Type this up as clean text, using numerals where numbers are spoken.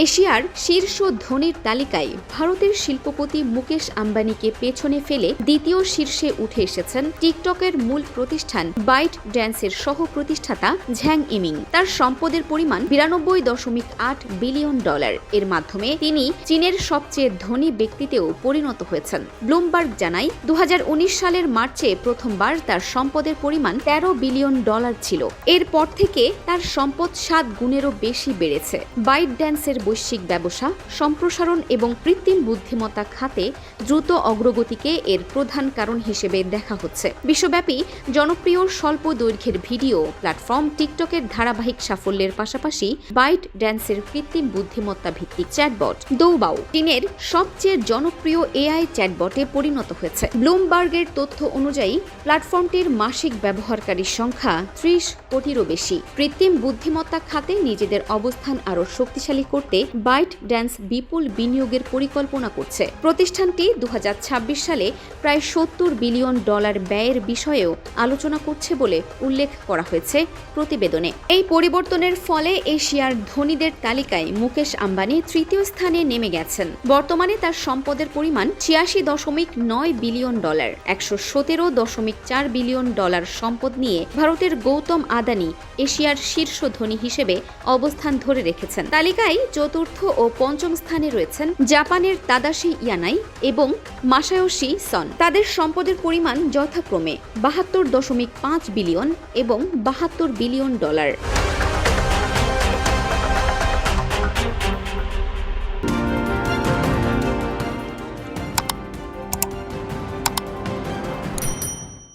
এশিয়ার শীর্ষ ধনীর তালিকায় ভারতের শিল্পপতি মুকেশ আম্বানিকে পেছনে ফেলে দ্বিতীয় শীর্ষে উঠে এসেছেন টিকটকের মূল প্রতিষ্ঠান বাইট ড্যান্সের সহ প্রতিষ্ঠাতা ঝ্যাং ইমিং। তার সম্পদের পরিমাণ 92.8 বিলিয়ন ডলার। এর মাধ্যমে তিনি চীনের সবচেয়ে ধনী ব্যক্তিতেও পরিণত হয়েছেন। ব্লুমবার্গ জানায় 2019 সালের মার্চে প্রথমবার তার সম্পদের পরিমাণ 13 বিলিয়ন ডলার ছিল। এরপর থেকে তার সম্পদ 7 গুণেরও বেশি বেড়েছে। বাইট ড্যান্সের বৈশ্বিক ব্যবসা সম্প্রসারণ এবং কৃত্রিম বুদ্ধিমত্তা খাতে দ্রুত অগ্রগতিকে এর প্রধান কারণ হিসেবে দেখা হচ্ছে। বিশ্বব্যাপী জনপ্রিয় স্বল্প দৈর্ঘ্যের ভিডিও প্ল্যাটফর্ম টিকটকের ধারাবাহিক সাফল্যের পাশাপাশি বাইট ড্যান্সের কৃত্রিম বুদ্ধিমত্তা ভিত্তিক চ্যাটবট দৌবাও চীনের সবচেয়ে জনপ্রিয় এআই চ্যাটবটে পরিণত হয়েছে। ব্লুমবার্গের তথ্য অনুযায়ী প্ল্যাটফর্মটির মাসিক ব্যবহারকারীর সংখ্যা 30 কোটিরও বেশি। কৃত্রিম বুদ্ধিমত্তা খাতে নিজেদের অবস্থান আরও শক্তিশালী করতে বাইট ড্যান্স বিপুল বিনিয়োগের পরিকল্পনা করছে। প্রতিষ্ঠানটি 2026 সালে প্রায় 70 বিলিয়ন ডলার ব্যয়ের বিষয়েও আলোচনা করছে বলে উল্লেখ করা হয়েছে প্রতিবেদনে। এই পরিবর্তনের ফলে এশিয়ার ধনীদের তালিকায় মুকেশ আম্বানি তৃতীয় স্থানে নেমে গেছেন। বর্তমানে তার সম্পদের পরিমাণ 86.9 বিলিয়ন ডলার। 117.4 বিলিয়ন ডলার সম্পদ নিয়ে ভারতের গৌতম আদানি এশিয়ার শীর্ষ ধনী হিসেবে অবস্থান ধরে রেখেছেন। তালিকায় চতুর্থ ও পঞ্চম স্থানে রয়েছেন জাপানের তাদাশি ইয়ানাই এবং মাসায়োশি সন। তাদের সম্পদের পরিমাণ যথাক্রমে 72.5 বিলিয়ন এবং 72 বিলিয়ন ডলার।